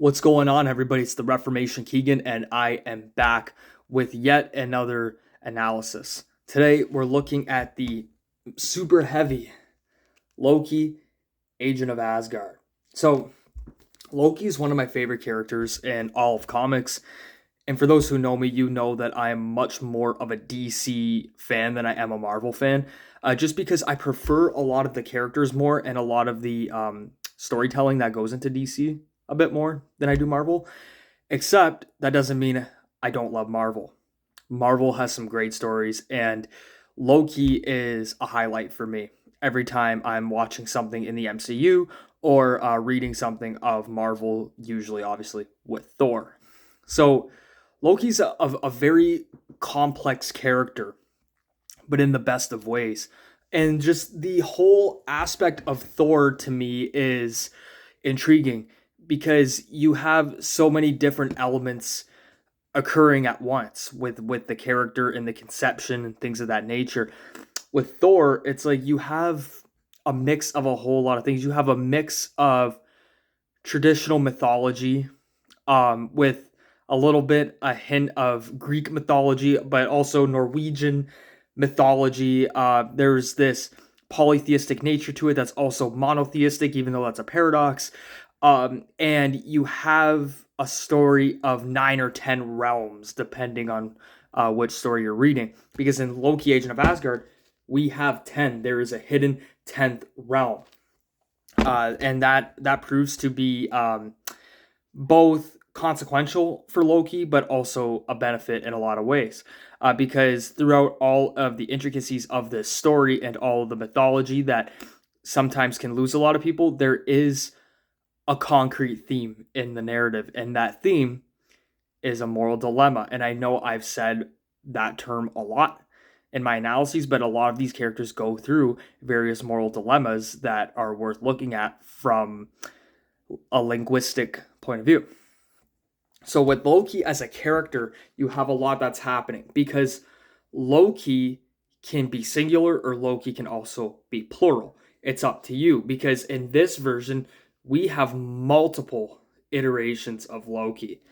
What's going on, everybody? It's the Reformation Keegan, and I am back with yet another analysis. Today, we're looking at the super heavy Loki, Agent of Asgard. So, Loki is one of my favorite characters in all of comics. And for those who know me, you know that I am much more of a DC fan than I am a Marvel fan, just because I prefer a lot of the characters more and a lot of the storytelling that goes into DC a bit more than I do Marvel. Except that doesn't mean I don't love Marvel. Marvel has some great stories, and Loki is a highlight for me every time I'm watching something in the MCU or reading something of Marvel, usually, obviously, with Thor. So, Loki's a very complex character, but in the best of ways. And just the whole aspect of Thor to me is intriguing because you have so many different elements occurring at once with the character and the conception and things of that nature. With Thor, it's like you have a mix of a whole lot of things. You have a mix of traditional mythology with a little bit a hint of Greek mythology, but also Norwegian mythology. There's this polytheistic nature to it that's also monotheistic, even though that's a paradox. And you have a story of 9 or 10 realms, depending on which story you're reading. Because in Loki, Agent of Asgard, we have 10. There is a hidden 10th realm. And that proves to be both consequential for Loki, but also a benefit in a lot of ways. Because throughout all of the intricacies of this story and all of the mythology that sometimes can lose a lot of people, there is a concrete theme in the narrative, and that theme is a moral dilemma. And I know I've said that term a lot in my analyses, but a lot of these characters go through various moral dilemmas that are worth looking at from a linguistic point of view. So with Loki as a character, you have a lot that's happening because Loki can be singular or Loki can also be plural. It's up to you because in this version, we have multiple iterations of Loki.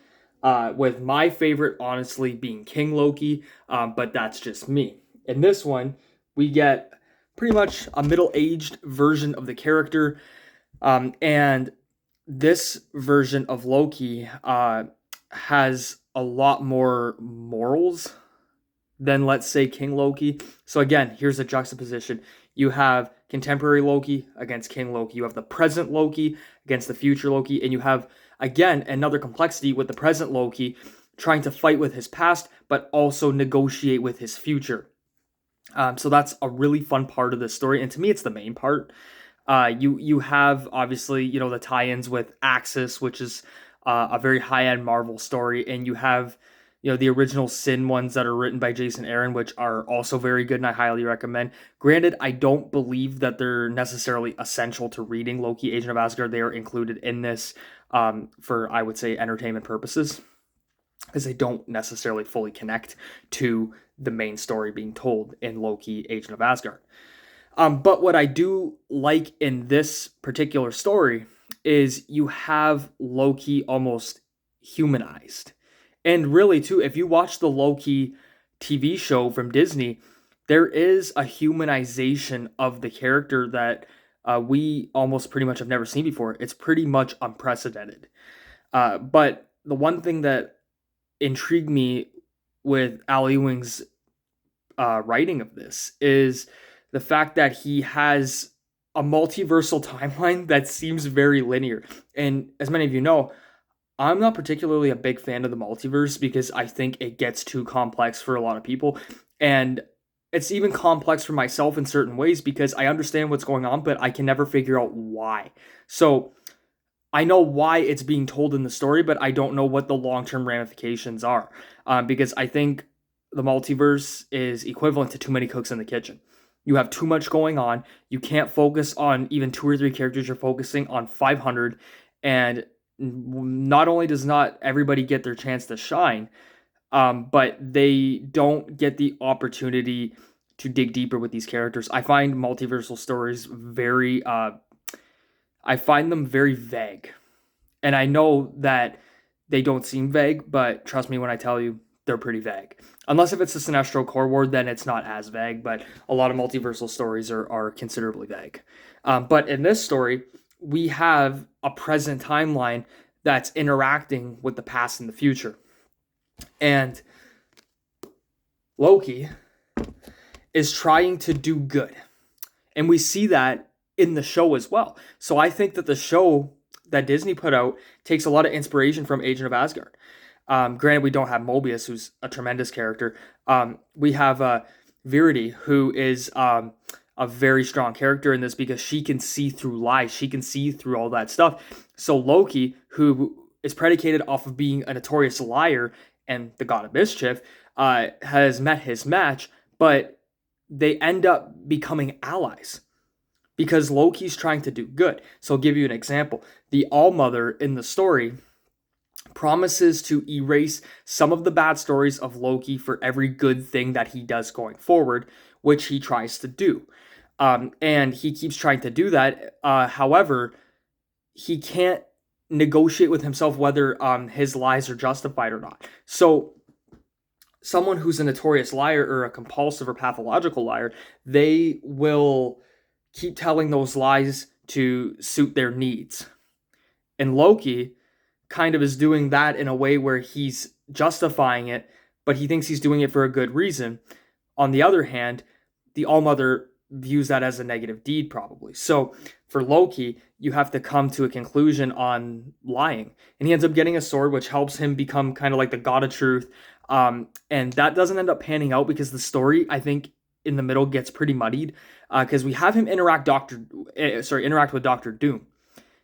With my favorite, honestly, being King Loki, but that's just me. In this one, we get pretty much a middle aged version of the character, and this version of Loki has a lot more morals than, let's say, King Loki. So again, here's a juxtaposition. You have contemporary Loki against King Loki. You have the present Loki against the future Loki. And you have, again, another complexity with the present Loki trying to fight with his past, but also negotiate with his future. So that's a really fun part of this story. And to me, it's the main part. You have, obviously, the tie-ins with Axis, which is a very high-end Marvel story, and you have the original Sin ones that are written by Jason Aaron, which are also very good and I highly recommend. Granted, I don't believe that they're necessarily essential to reading Loki, Agent of Asgard. They are included in this for, I would say, entertainment purposes, because they don't necessarily fully connect to the main story being told in Loki, Agent of Asgard. But what I do like in this particular story is you have Loki almost humanized. And really, too, if you watch the Loki TV show from Disney, there is a humanization of the character that we almost pretty much have never seen before. It's pretty much unprecedented. But the one thing that intrigued me with Al Ewing's writing of this is the fact that he has a multiversal timeline that seems very linear. And as many of you know, I'm not particularly a big fan of the multiverse because I think it gets too complex for a lot of people. And it's even complex for myself in certain ways because I understand what's going on, but I can never figure out why. So I know why it's being told in the story, but I don't know what the long-term ramifications are. Because I think the multiverse is equivalent to too many cooks in the kitchen. You have too much going on. You can't focus on even 2 or 3 characters. You're focusing on 500. And not only does not everybody get their chance to shine, but they don't get the opportunity to dig deeper with these characters. I find multiversal stories I find them very vague. And I know that they don't seem vague, but trust me when I tell you, they're pretty vague. Unless if it's the Sinestro Core Ward, then it's not as vague, but a lot of multiversal stories are considerably vague. But in this story, we have a present timeline that's interacting with the past and the future. And Loki is trying to do good. And we see that in the show as well. So I think that the show that Disney put out takes a lot of inspiration from Agent of Asgard. Granted, we don't have Mobius, who's a tremendous character. We have Verity, who is a very strong character in this because she can see through lies. She can see through all that stuff. So Loki, who is predicated off of being a notorious liar and the god of mischief, has met his match, but they end up becoming allies because Loki's trying to do good. So I'll give you an example. The All-Mother in the story promises to erase some of the bad stories of Loki for every good thing that he does going forward, which he tries to do. And he keeps trying to do that. However, he can't negotiate with himself whether his lies are justified or not. So someone who's a notorious liar or a compulsive or pathological liar, they will keep telling those lies to suit their needs. And Loki kind of is doing that in a way where he's justifying it, but he thinks he's doing it for a good reason. On the other hand, the All-Mother views that as a negative deed, probably. So for Loki, you have to come to a conclusion on lying. And he ends up getting a sword, which helps him become kind of like the god of truth. And that doesn't end up panning out because the story, I think, in the middle gets pretty muddied because we have him interact with Doctor Doom.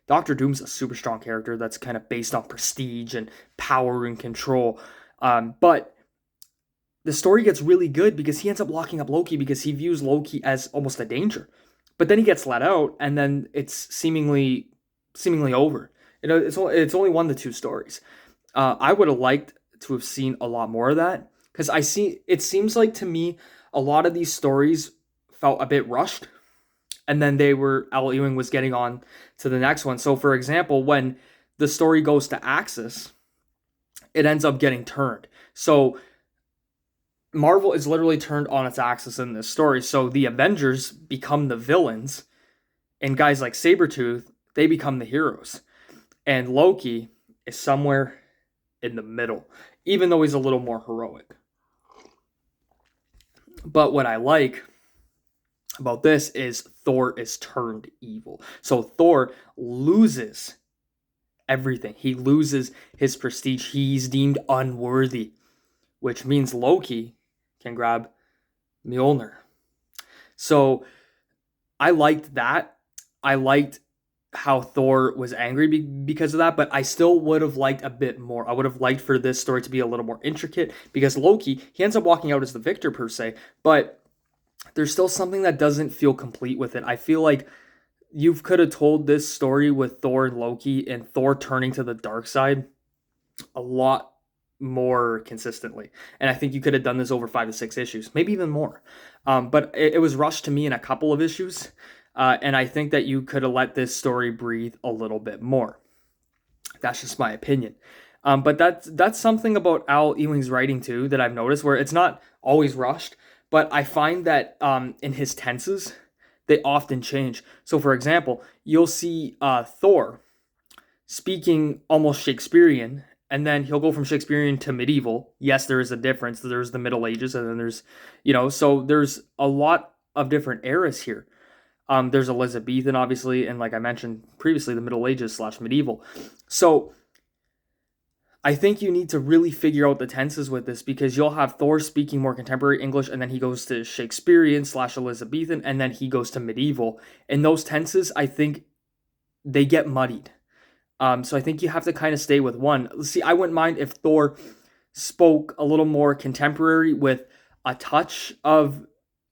Doctor Doom's a super strong character that's kind of based on prestige and power and control. But the story gets really good because he ends up locking up Loki because he views Loki as almost a danger. But then he gets let out, and then it's seemingly over. You know, it's only 1 to 2 stories. I would have liked to have seen a lot more of that because it seems like to me a lot of these stories felt a bit rushed. And then Al Ewing was getting on to the next one. So, for example, when the story goes to Axis, it ends up getting turned. So, Marvel is literally turned on its axis in this story. So, the Avengers become the villains, and guys like Sabretooth, they become the heroes. And Loki is somewhere in the middle, even though he's a little more heroic. But what I like about this is Thor is turned evil. So Thor loses everything. He loses his prestige. He's deemed unworthy, which means Loki can grab Mjolnir. So I liked that. I liked how Thor was angry because of that, but I still would have liked a bit more. I would have liked for this story to be a little more intricate because Loki, he ends up walking out as the victor per se, but there's still something that doesn't feel complete with it. I feel like you could have told this story with Thor and Loki and Thor turning to the dark side a lot more consistently. And I think you could have done this over 5 to 6 issues, maybe even more. But it was rushed to me in a couple of issues. And I think that you could have let this story breathe a little bit more. That's just my opinion. But that's something about Al Ewing's writing too that I've noticed where it's not always rushed. But I find that in his tenses, they often change. So, for example, you'll see Thor speaking almost Shakespearean, and then he'll go from Shakespearean to medieval. Yes, there is a difference. There's the Middle Ages, and then there's, so there's a lot of different eras here. There's Elizabethan, obviously, and like I mentioned previously, the Middle Ages / medieval. So I think you need to really figure out the tenses with this because you'll have Thor speaking more contemporary English and then he goes to Shakespearean / Elizabethan and then he goes to medieval. And those tenses, I think they get muddied. So I think you have to kind of stay with one. See, I wouldn't mind if Thor spoke a little more contemporary with a touch of,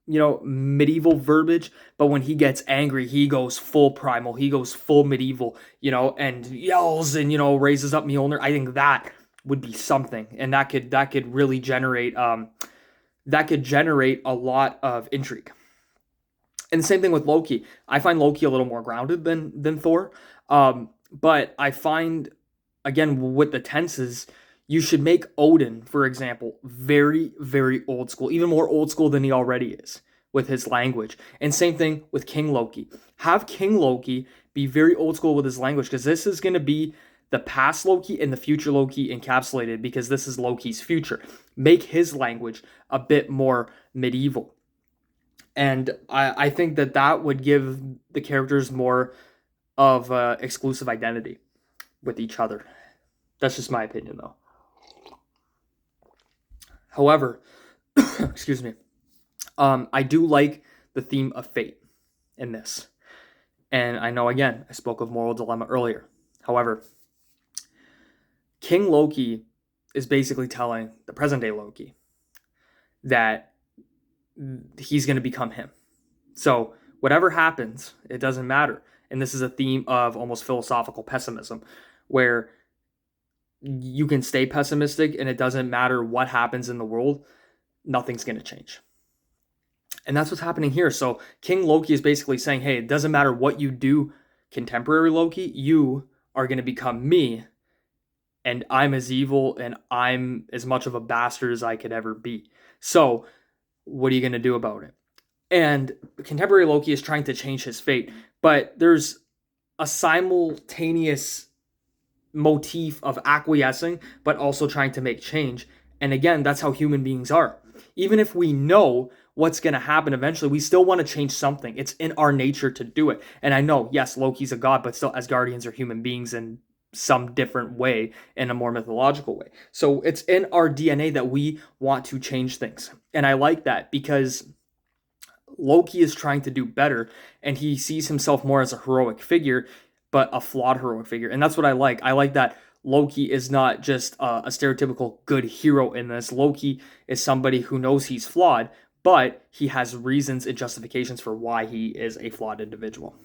medieval verbiage, but when he gets angry, he goes full primal, he goes full medieval, and yells and, raises up Mjolnir. I think that would be something, and that could really generate, a lot of intrigue. And the same thing with Loki. I find Loki a little more grounded than Thor, but I find again, with the tenses, you should make Odin, for example, very, very old school, even more old school than he already is with his language. And same thing with King Loki. Have King Loki be very old school with his language, because this is going to be the past Loki and the future Loki encapsulated, because this is Loki's future. Make his language a bit more medieval. And I think that would give the characters more of exclusive identity with each other. That's just my opinion, though. However, excuse me, I do like the theme of fate in this. And I know, again, I spoke of moral dilemma earlier. However, King Loki is basically telling the present-day Loki that he's going to become him. So whatever happens, it doesn't matter. And this is a theme of almost philosophical pessimism, where you can stay pessimistic and it doesn't matter what happens in the world, nothing's going to change. And that's what's happening here. So King Loki is basically saying, hey, it doesn't matter what you do, contemporary Loki, you are going to become me, and I'm as evil and I'm as much of a bastard as I could ever be. So what are you going to do about it? And contemporary Loki is trying to change his fate, but there's a simultaneous motif of acquiescing, but also trying to make change. And again, that's how human beings are. Even if we know what's going to happen eventually, we still want to change something. It's in our nature to do it. And I know, yes, Loki's a god, but still Asgardians are human beings in some different way, in a more mythological way. So it's in our DNA that we want to change things. And I like that, because Loki is trying to do better, and he sees himself more as a heroic figure, but a flawed heroic figure. And that's what I like. I like that Loki is not just a stereotypical good hero in this. Loki is somebody who knows he's flawed, but he has reasons and justifications for why he is a flawed individual.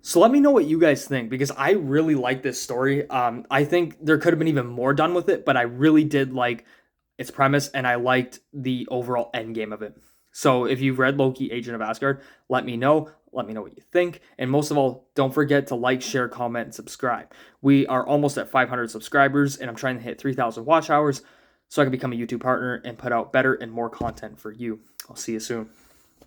So let me know what you guys think, because I really like this story. I think there could have been even more done with it, but I really did like its premise, and I liked the overall end game of it. So if you've read Loki, Agent of Asgard, let me know. Let me know what you think. And most of all, don't forget to like, share, comment, and subscribe. We are almost at 500 subscribers, and I'm trying to hit 3,000 watch hours so I can become a YouTube partner and put out better and more content for you. I'll see you soon.